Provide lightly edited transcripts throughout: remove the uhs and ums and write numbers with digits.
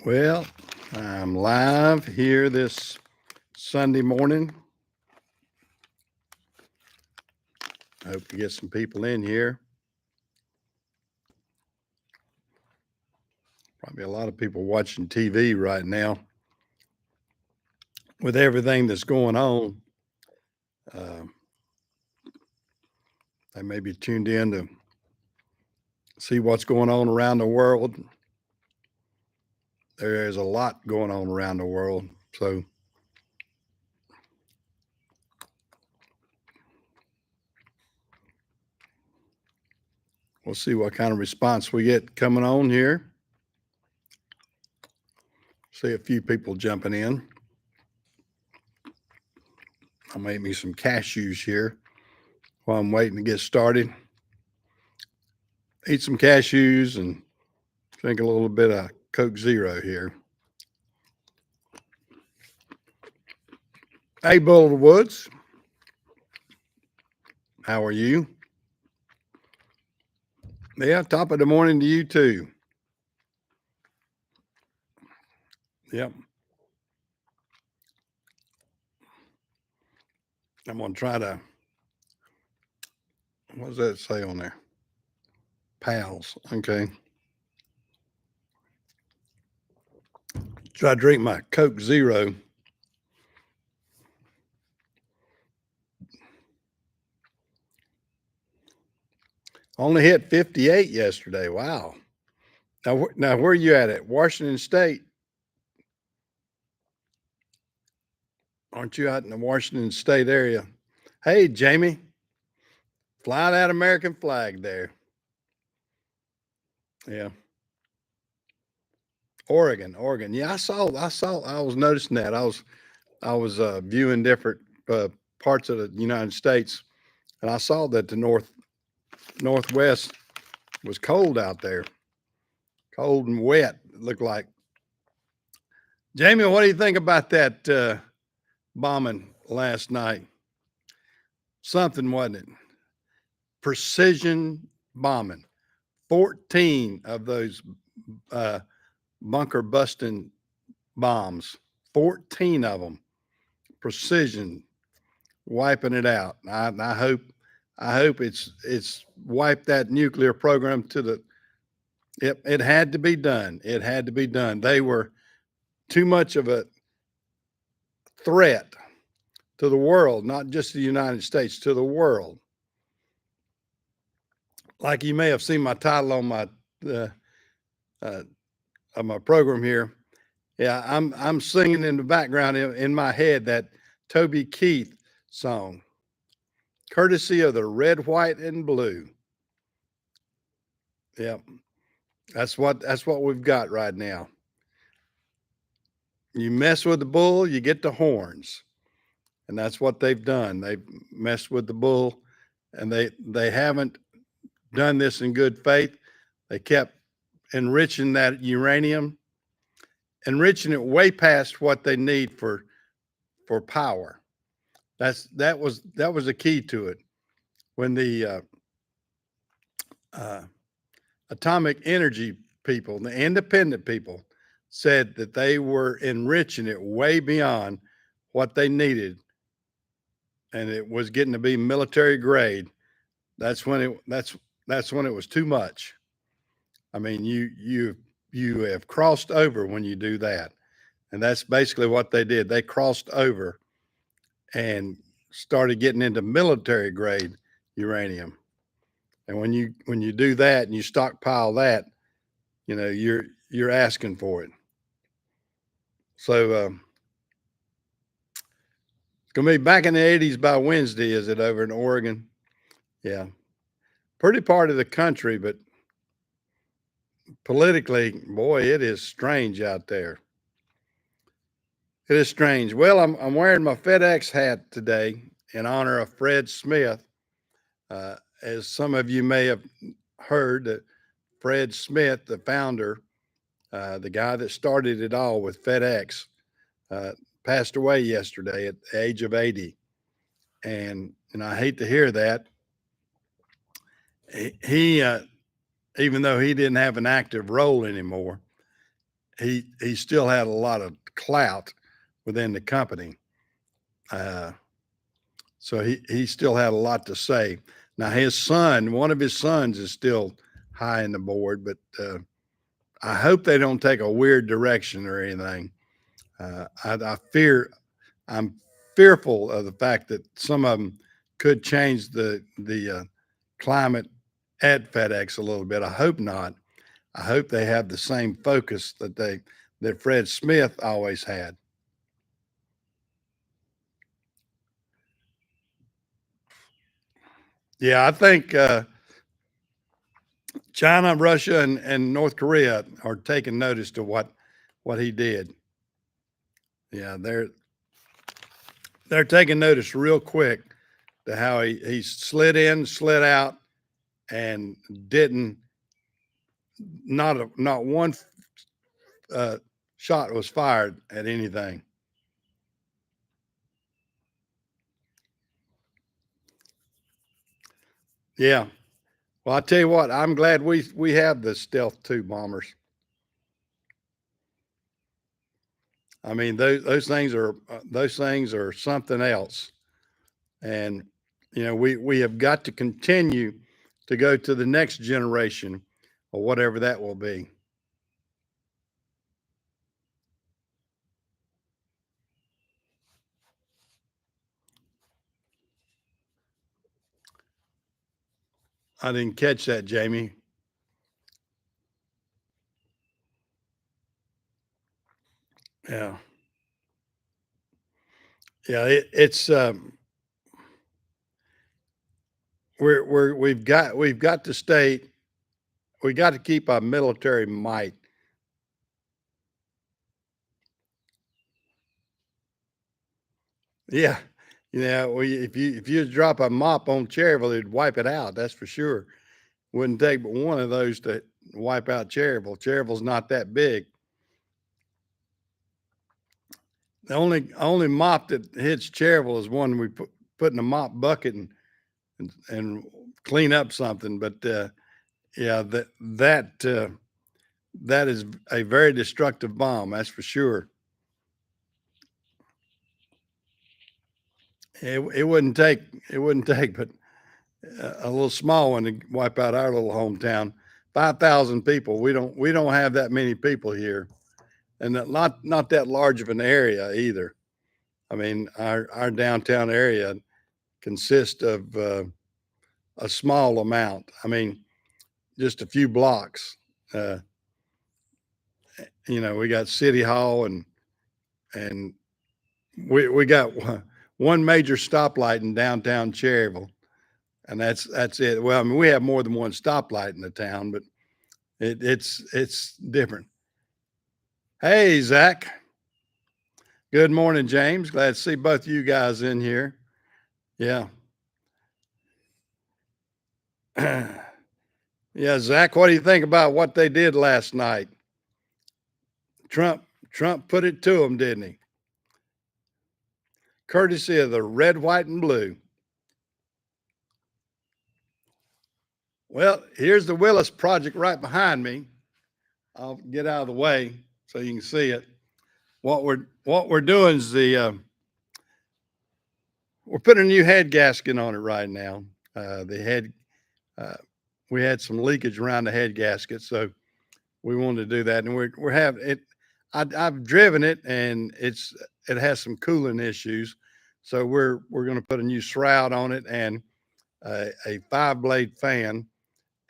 Well, I'm live here this Sunday morning. I hope to get some people in here. Probably a lot of people watching TV right now with everything that's going on. Uh, they may be tuned in to see what's going on around the world. There is a lot going on around the world. So we'll see what kind of response we get coming on here. See a few people jumping in. I'll make me some cashews here while I'm waiting to get started. Eat some cashews and drink a little bit of Coke Zero here. Hey, Bull of the Woods. How are you? Yeah, top of the morning to you too. Yep. I'm going to try to, what does that say on there? Pals. Okay. Try to drink my Coke Zero. Only hit 58 yesterday. Wow. Now where are you at Washington State? Aren't you out in the Washington State area? Hey, Jamie. Fly that American flag there. Yeah. Oregon. Yeah, I was noticing that. I was viewing different parts of the United States, and I saw that the northwest was cold out there, cold and wet. It looked like. Jamie, what do you think about that bombing last night? Something, wasn't it? Precision bombing. 14 of those bunker busting bombs. 14 of them. Precision, wiping it out. I hope it's wiped that nuclear program to the. It had to be done. It had to be done. They were too much of a threat to the world, not just the United States, to the world. Like you may have seen my title on my of my program here. Yeah, I'm singing in the background in my head that Toby Keith song, courtesy of the red, white, and blue. Yep, that's what we've got right now. You mess with the bull, you get the horns, and that's what they've done. They've messed with the bull, and they haven't done this in good faith. They kept enriching that uranium, enriching it way past what they need for power. That was the key to it. When the atomic energy people, the independent people, said that they were enriching it way beyond what they needed, and it was getting to be military grade. That's when it was too much. I mean, you have crossed over when you do that, and that's basically what they did. They crossed over and started getting into military grade uranium. And when you do that and you stockpile that, you're asking for it. So it's gonna be back in the 80s by Wednesday, is it, over in Oregon? Yeah, pretty part of the country, but politically, boy, it is strange out there. It is strange. Well, I'm wearing my FedEx hat today in honor of Fred Smith. As some of you may have heard, that Fred Smith, the founder, the guy that started it all with FedEx, passed away yesterday at the age of 80. And I hate to hear that. He even though he didn't have an active role anymore, he still had a lot of clout within the company. Uh, so he still had a lot to say. Now his son, one of his sons, is still high in the board, but I hope they don't take a weird direction or anything. I fear I'm fearful of the fact that some of them could change the climate at FedEx a little bit. I hope not. I hope they have the same focus that Fred Smith always had. Yeah, I think China, Russia, and North Korea are taking notice to what he did. Yeah, they're taking notice real quick to how he slid in, slid out, and didn't not one uh, shot was fired at anything. Yeah. Well, I tell you what, I'm glad we have the Stealth 2 bombers. I mean, those things are something else, and we have got to continue to go to the next generation or whatever that will be. I didn't catch that, Jamie. Yeah, yeah. It's we've got to stay. We got to keep our military might. Yeah, if you drop a mop on Cherryville, it'd wipe it out. That's for sure. Wouldn't take but one of those to wipe out Cherryville. Cherryville's not that big. The only mop that hits Cherryville is one we put in a mop bucket and clean up something. But yeah, that is a very destructive bomb. That's for sure. It wouldn't take but a little small one to wipe out our little hometown. 5,000 people. We don't have that many people here, and not that large of an area either. I mean, our downtown area consists of a small amount. I mean, just a few blocks. Uh, we got City Hall and we got one major stoplight in downtown Cherryville, and that's it. Well, I mean, we have more than one stoplight in the town, but it's different. Hey, Zach. Good morning, James. Glad to see both of you guys in here. Yeah. Yeah, Zach, what do you think about what they did last night? Trump put it to them, didn't he? Courtesy of the red, white, and blue. Well, here's the Willis Project right behind me. I'll get out of the way so you can see it. What we're doing is we're putting a new head gasket on it right now. The head uh, we had some leakage around the head gasket, so we wanted to do that, and we're having it. I've driven it, and it has some cooling issues, so we're going to put a new shroud on it and a 5-blade fan,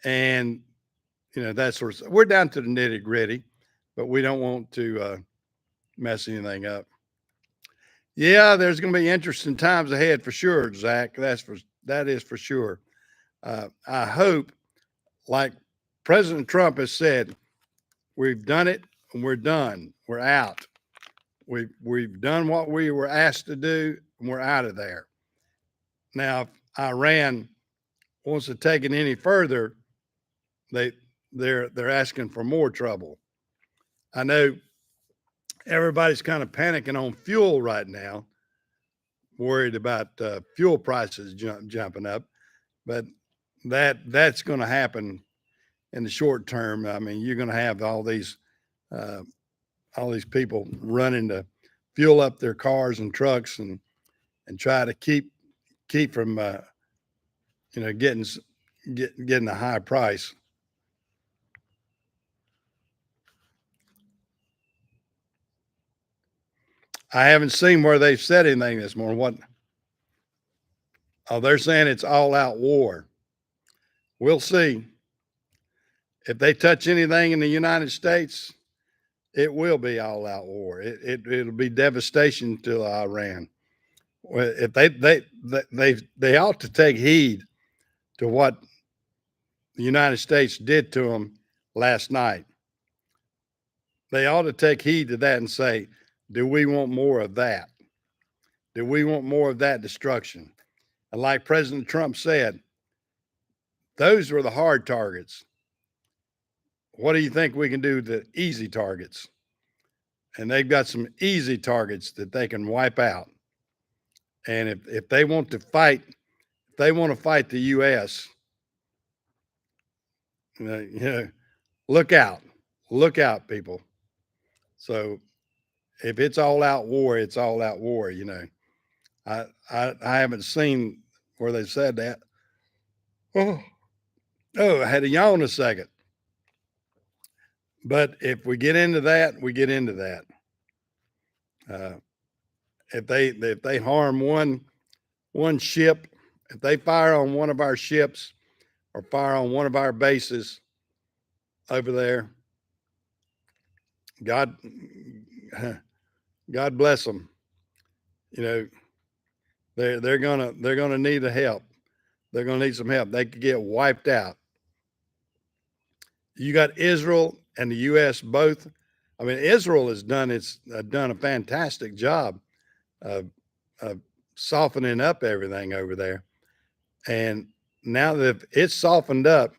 and that sort of. We're down to the nitty gritty, but we don't want to mess anything up. Yeah, there's going to be interesting times ahead for sure, Zach. That is for sure. I hope, like President Trump has said, we've done it and we're done. We're out. We've done what we were asked to do and we're out of there. Now, if Iran wants to take it any further, they they're asking for more trouble. I know everybody's kind of panicking on fuel right now, worried about fuel prices jumping up, but that's going to happen in the short term. I mean, you're going to have all these uh, all these people running to fuel up their cars and trucks and try to keep from getting a high price. I haven't seen where they've said anything this morning. What? Oh, they're saying it's all out war. We'll see. If they touch anything in the United States, it will be all out war. It'll be devastation to Iran. If they ought to take heed to what the United States did to them last night. They ought to take heed to that and say, do we want more of that? Do we want more of that destruction? And like President Trump said, those were the hard targets. What do you think we can do to easy targets? And they've got some easy targets that they can wipe out. And if they want to fight, if they want to fight the U.S., look out, people. So if it's all out war, it's all out war. I haven't seen where they said that. Oh, I had a yawn a second. But if we get into that, we get into that. If they harm one ship, if they fire on one of our ships or fire on one of our bases over there, God bless them. They're gonna need the help. They're gonna need some help. They could get wiped out. You got Israel and the U.S. both. I mean, Israel has done a fantastic job of softening up everything over there. And now that it's softened up,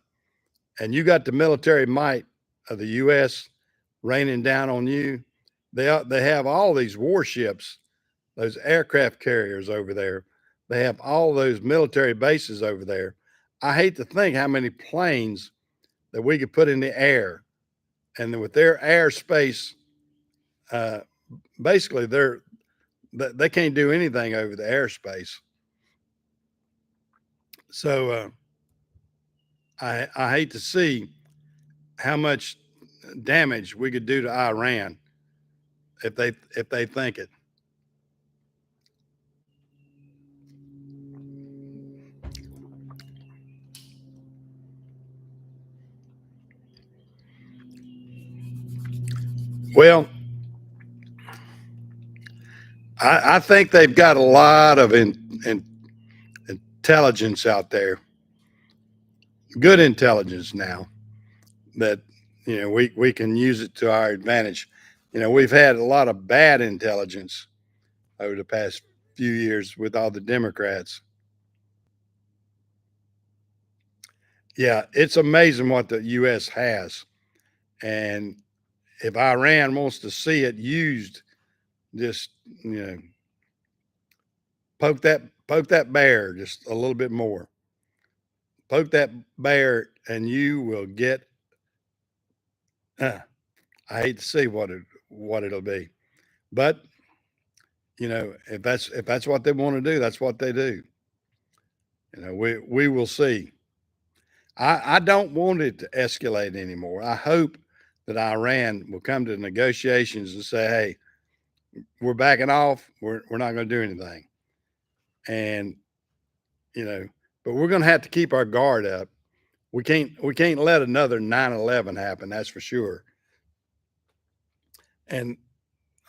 and you got the military might of the U.S. raining down on you, they have all these warships, those aircraft carriers over there. They have all those military bases over there. I hate to think how many planes that we could put in the air, and with their airspace, basically they can't do anything over the airspace. So I hate to see how much damage we could do to Iran if they think it. Well, I think they've got a lot of intelligence out there, good intelligence now that we can use it to our advantage. We've had a lot of bad intelligence over the past few years with all the Democrats. Yeah, it's amazing what the U.S. has, and if Iran wants to see it used, just poke that bear just a little bit more. Poke that bear, and you will get. I hate to see what it'll be, but if that's what they want to do, that's what they do. We will see. I don't want it to escalate anymore. I hope that Iran will come to negotiations and say, "Hey, we're backing off. We're not going to do anything," and but we're going to have to keep our guard up. We can't let another 9/11 happen. That's for sure. And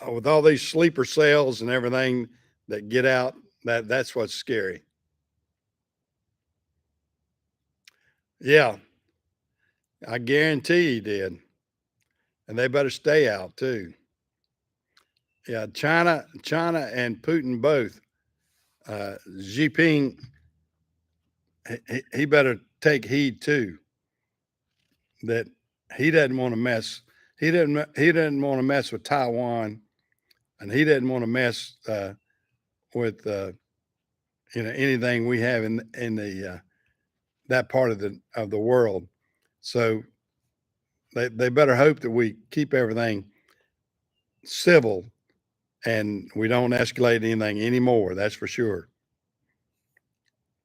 with all these sleeper cells and everything that get out, that's what's scary. Yeah, I guarantee he did, and they better stay out too. Yeah, China and Putin both. Xi Jinping, he better take heed too that he doesn't want to mess. He didn't want to mess with Taiwan, and he didn't want to mess with anything we have in the that part of the world. So they better hope that we keep everything civil, and we don't escalate anything anymore. That's for sure.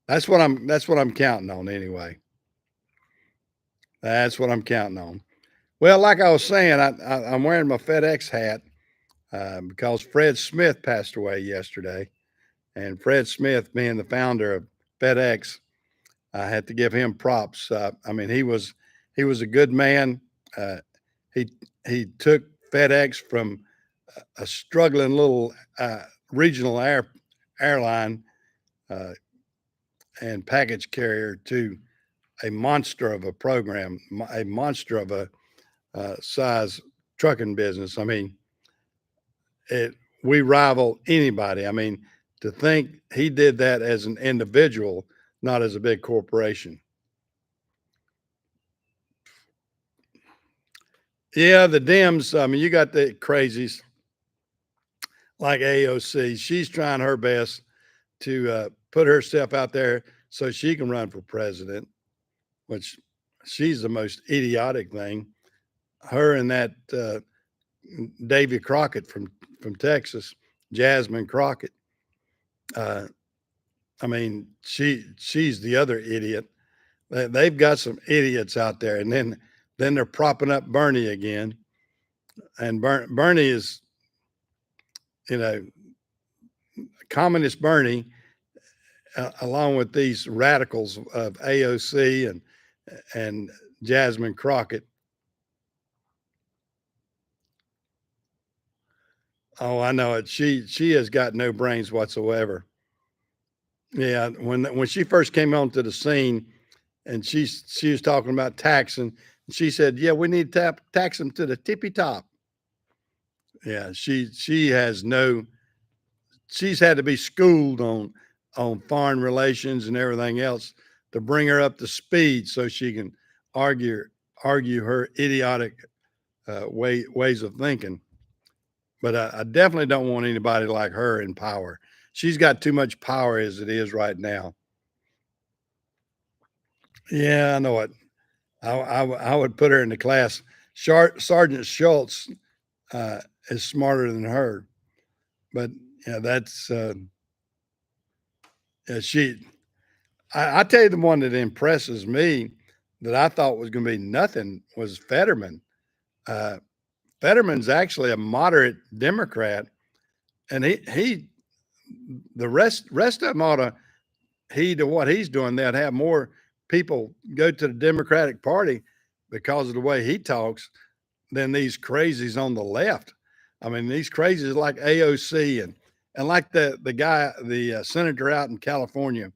That's what I'm counting on anyway. That's what I'm counting on. Well, like I was saying, I'm wearing my FedEx hat because Fred Smith passed away yesterday, and Fred Smith, being the founder of FedEx, I had to give him props. I mean, he was a good man. Uh, he he took FedEx from a struggling little regional airline uh, and package carrier to a monster of a program, a monster of a size trucking business. I mean, it we rival anybody. I mean, to think he did that as an individual, not as a big corporation. Yeah, the Dems. I mean, you got the crazies like AOC. She's trying her best to put herself out there so she can run for president, which she's the most idiotic thing. Her and that Davy Crockett from Texas, Jasmine Crockett. Uh, I mean, she's the other idiot. They've got some idiots out there, and then they're propping up Bernie again. And Bernie is, you know, communist Bernie, along with these radicals of AOC and Jasmine Crockett. Oh, I know it. She has got no brains whatsoever. Yeah, when she first came onto the scene, and she was talking about taxing, and she said, "Yeah, we need to tax them to the tippy top." Yeah, she has no. She's had to be schooled on foreign relations and everything else to bring her up to speed so she can argue argue her idiotic ways of thinking. But I definitely don't want anybody like her in power. She's got too much power as it is right now. Yeah, I know it. I would put her in the class. Sergeant Schultz uh, is smarter than her, but yeah, that's yeah, she. I tell you, the one that impresses me that I thought was going to be nothing was Fetterman. Uh, Fetterman's actually a moderate Democrat, and he the rest of them ought to heed to what he's doing. They'd have more people go to the Democratic Party because of the way he talks than these crazies on the left. I mean, these crazies like AOC and like the guy, the senator out in California.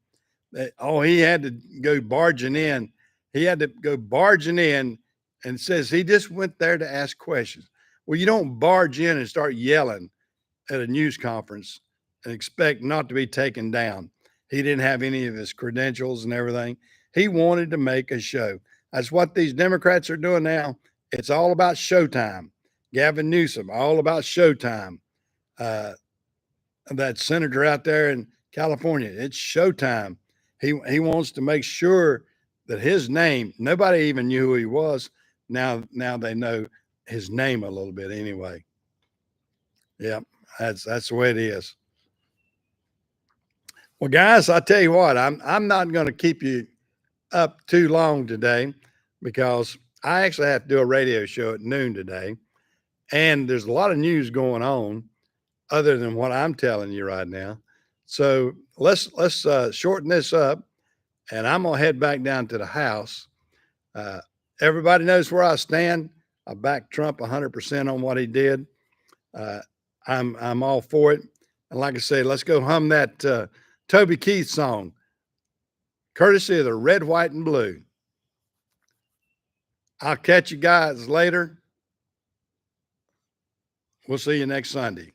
Oh, he had to go barging in. He had to go barging in and says he just went there to ask questions. Well, you don't barge in and start yelling at a news conference and expect not to be taken down. He didn't have any of his credentials and everything. He wanted to make a show. That's what these Democrats are doing now. It's all about showtime. Gavin Newsom, all about showtime. Uh, that senator out there in California, it's showtime. He wants to make sure that his name, nobody even knew who he was. Now they know his name a little bit anyway. Yeah, that's the way it is. Well, guys, I tell you what, I'm not going to keep you up too long today because I actually have to do a radio show at noon today, and there's a lot of news going on other than what I'm telling you right now. So let's shorten this up, and I'm gonna head back down to the house. Uh, Everybody knows where I stand. I back Trump 100% on what he did. Uh, I'm all for it. And like I say, let's go hum that Toby Keith song, courtesy of the Red, White, and Blue. I'll catch you guys later. We'll see you next Sunday.